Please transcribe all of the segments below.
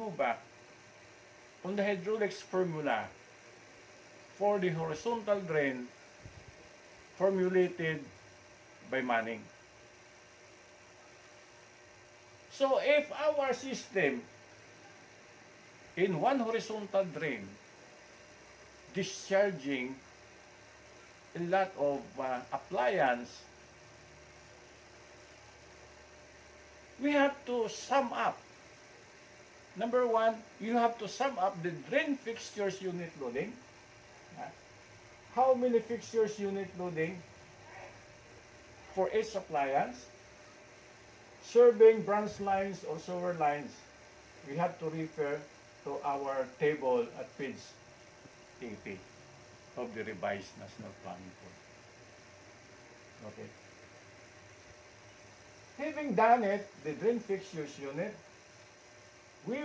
go back on the hydraulics formula for the horizontal drain formulated by Manning. So if our system in one horizontal drain discharging a lot of appliance, we have to sum up. Number one, you have to sum up the drain fixtures unit loading. How many fixtures unit loading for each appliance? Serving branch lines or sewer lines, we have to refer to our table at page 80 of the revised National Planning Code. Okay. Having done it, the drain fixtures unit, we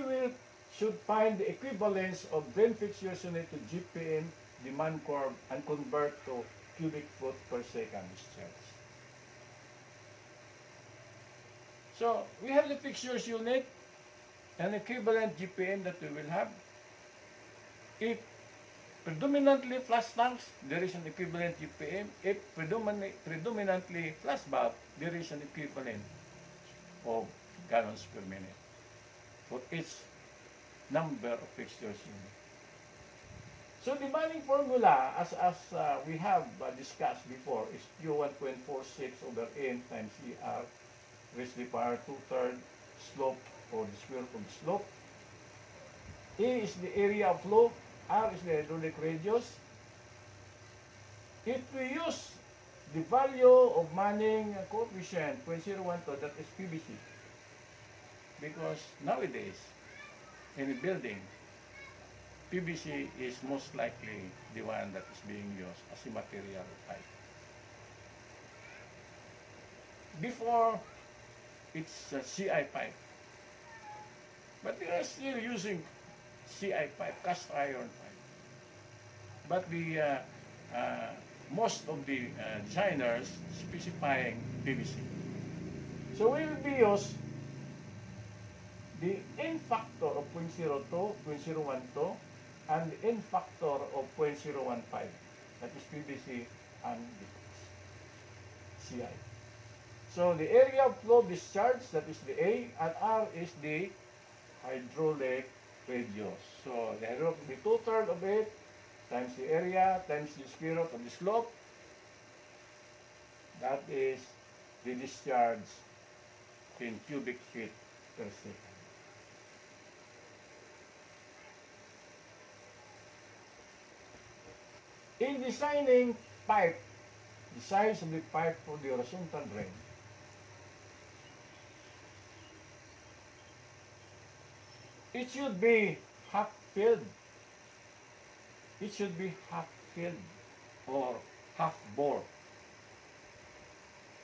should find the equivalence of drain fixtures unit to GPM demand curve and convert to cubic foot per second discharge. So we have the fixtures unit, an equivalent GPM that we will have. If predominantly flush tanks, there is an equivalent GPM. If predominantly flush valve, there is an equivalent of gallons per minute for each number of fixtures unit. So the Manning formula, as we have discussed before, is Q1.46 over N times ER raised to the power 2/3 slope or the square root of the slope. A is the area of flow, R is the hydraulic radius. If we use the value of Manning coefficient 0.012, that is PVC. Because nowadays, in a building, PVC is most likely the one that is being used as a material type. Before, it's a CI pipe. But they are still using CI pipe, cast iron pipe. But the most of the designers specifying PVC. So we will be used the N factor of 0.02, 0.012, and the N factor of 0.015. That is PVC and CI. So the area of flow discharge, that is the A, and R is the hydraulic radius. So the 2/3 of it times the area times the square root of the slope. That is the discharge in cubic feet per second. In designing pipe, the size of the pipe for the horizontal drain, it should be half filled. It should be half filled or half bore.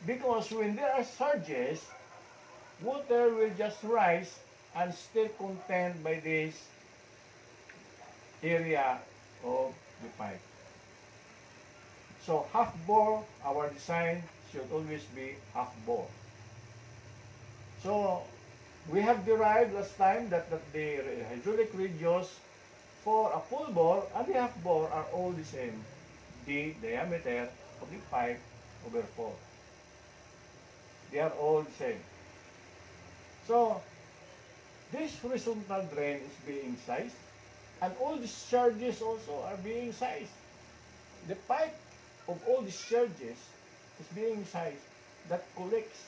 Because when there are surges, water will just rise and still contained by this area of the pipe. So half bore, our design should always be half bore. So we have derived last time that the hydraulic radius for a full bore and the half bore are all the same. The diameter of the pipe over 4. They are all the same. So this horizontal drain is being sized and all the discharges also are being sized. The pipe of all discharges is being sized that collects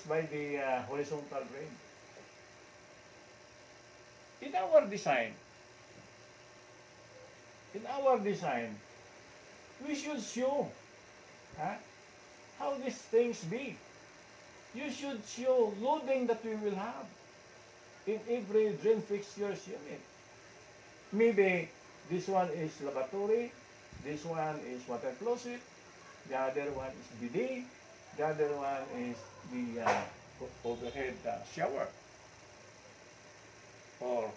by the horizontal drain. In our design, we should show how these things be. You should show loading that we will have in every drain fixtures unit. Maybe this one is lavatory, this one is water closet, the other one is bidet, the other one is the overhead shower, or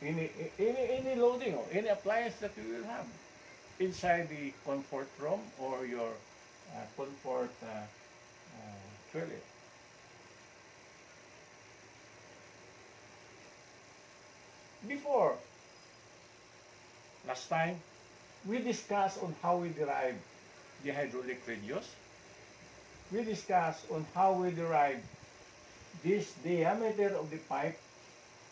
any loading or any appliance that you will have inside the comfort room or your comfort toilet. Before, last time, we discussed on how we derive the hydraulic radius. We discussed on how we derive this diameter of the pipe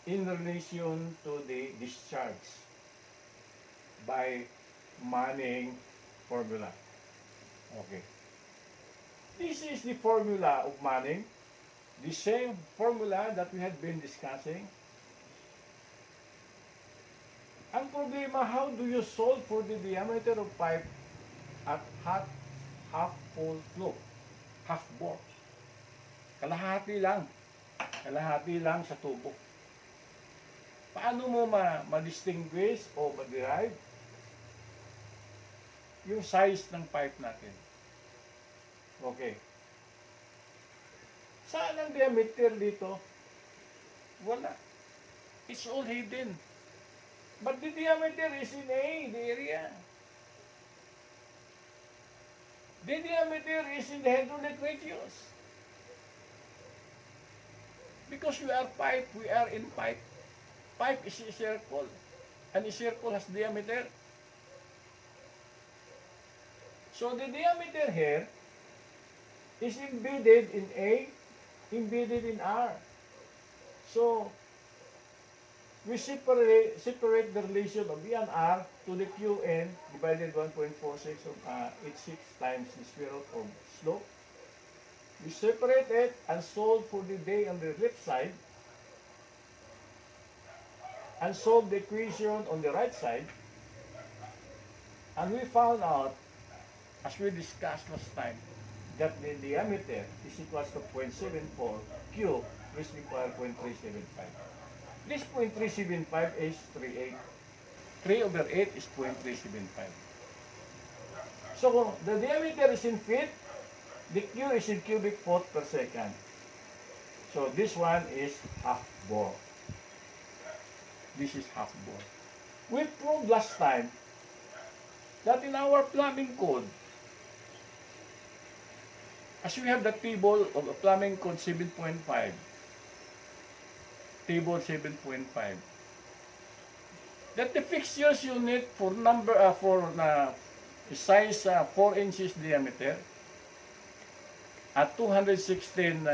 in relation to the discharge by Manning formula. Okay. This is the formula of Manning, the same formula that we had been discussing. Ang problema, how do you solve for the diameter of pipe at half full flow, half bore? Kalahati lang sa tubo. Paano mo ma-distinguish o ma-derive yung size ng pipe natin? Okay. Saan ang diameter dito? Wala. It's all hidden. But the diameter is in A, the area. The diameter is in the hydraulic radius. Because we are in pipe. Pipe is a circle. And a circle has diameter. So the diameter here is embedded in A, embedded in R. So we separate the relation of E and R to the Qn divided 1.46 of 86 times the square root of slope. We separate it and solve for the day on the left side and solve the equation on the right side. And we found out, as we discussed last time, that the diameter is equal to 0.74 Q raised to the power 0.375. This 0.375 is 3/8. 3 over 8 is 0.375. So, the diameter is in feet, the Q is in cubic foot per second. So, this one is half bore. This is half bore. We proved last time that in our plumbing code, as we have the table of a plumbing code 7.5, table 7.5, that the fixtures unit for size 4 inches diameter at 216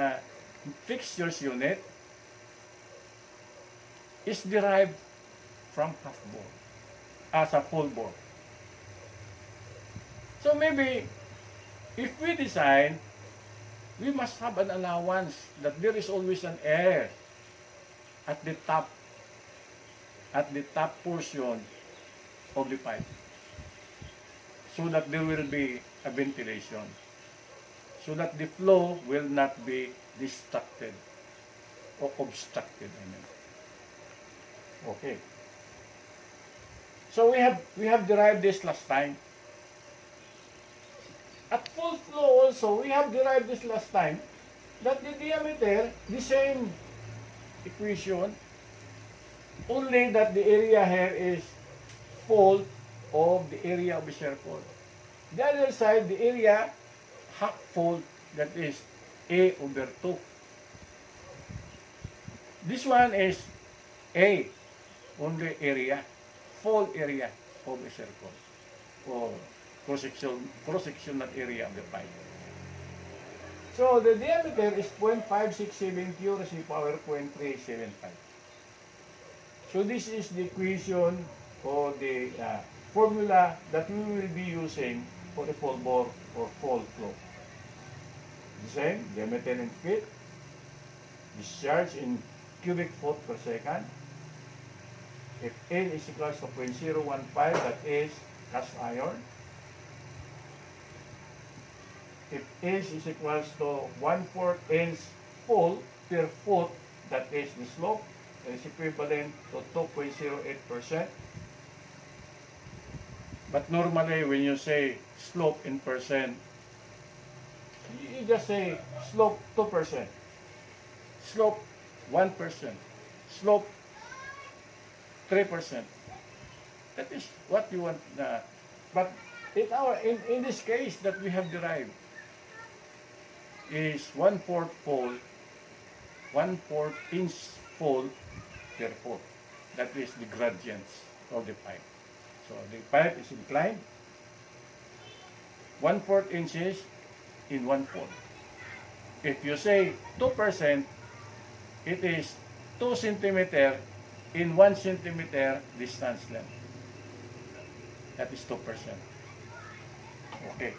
fixtures unit is derived from half bore as a full bore. So maybe if we design, we must have an allowance that there is always an air at the top portion of the pipe, so that there will be a ventilation, so that the flow will not be distracted or obstructed. Okay. So we have derived this last time. At full flow also, we have derived this last time, that the diameter, the same equation, only that the area here is full of the area of the circle. The other side, the area half full, that is A over 2. This one is A, only area, full area of the circle, or cross-sectional area of the pipe. So the diameter is 0.567 Q raised to the power 0.375. So this is the equation or the formula that we will be using for the full bore or full flow. The same, diameter in feet, discharge in cubic foot per second. If N is equal to 0.015, that is cast iron. If H is equal to 1/4 inch full per foot, that is the slope, that is equivalent to 2.08%. But normally when you say slope in percent, you just say slope 2%, slope 1%, slope 3%. That is what you want. But in this case that we have derived is 1/4 fold, 1/4 inch fold per foot. That is the gradients of the pipe. So the pipe is inclined 1/4 inches in 1/4. If you say 2%, it is 2 centimeter in 1 centimeter distance length. That is 2%. Okay.